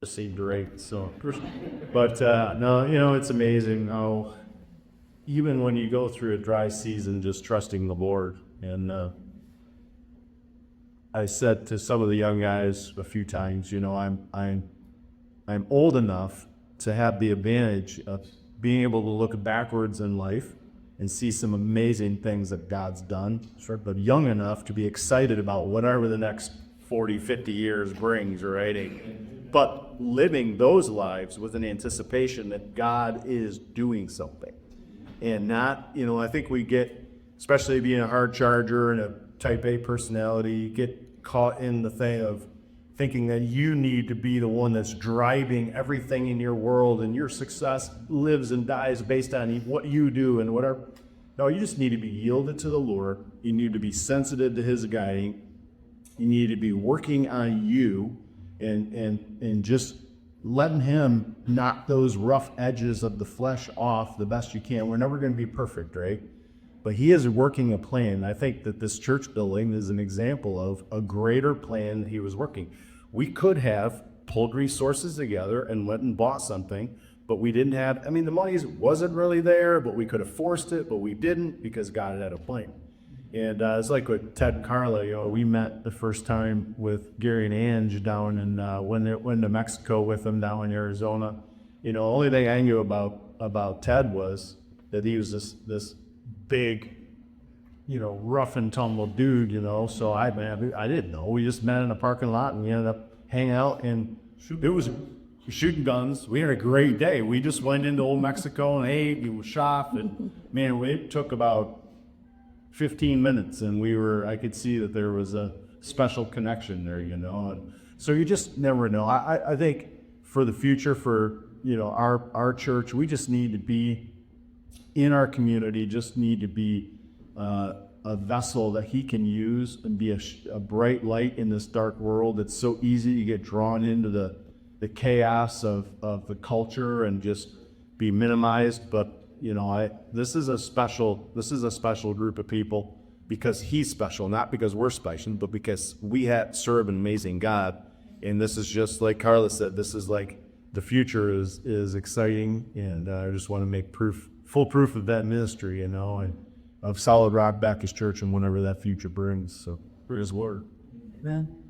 received rate. So, but no, it's amazing how even when you go through a dry season, just trusting the Lord. And I said to some of the young guys a few times, I'm old enough to have the advantage of being able to look backwards in life and see some amazing things that God's done, sure, but young enough to be excited about whatever the next 40, 50 years brings, right? But living those lives with an anticipation that God is doing something. And not, I think we get, especially being a hard charger and a type A personality, get caught in the thing of thinking that you need to be the one that's driving everything in your world and your success lives and dies based on what you do and whatever. No, you just need to be yielded to the Lord. You need to be sensitive to his guiding. You need to be working on you and just letting him knock those rough edges of the flesh off the best you can. We're never going to be perfect, right? But he is working a plan. I think that this church building is an example of a greater plan that he was working. We could have pulled resources together and went and bought something, but we didn't have, the money wasn't really there, but we could have forced it, but we didn't because God had a plan. And it's like with Ted and Carla, we met the first time with Gary and Ange down in, when they went to Mexico with them down in Arizona. Only thing I knew about Ted was that he was this big, rough and tumble dude, so I didn't know. We just met in a parking lot and we ended up hanging out and it was shooting guns. We had a great day. We just went into Old Mexico and ate, we shopped, and man, it took about 15 minutes and I could see that there was a special connection there, and so you just never know. I think for the future, for, our church, we just need to be in our community, just need to be a vessel that he can use and be a bright light in this dark world. It's so easy to get drawn into the chaos of the culture and just be minimized. But this is a special group of people because he's special, not because we're special, but because we serve an amazing God. And this is just like Carla said, this is like the future is exciting, and I just want to make full proof of that ministry, and of Solid Rock Baptist Church and whatever that future brings. So, for his word. Amen.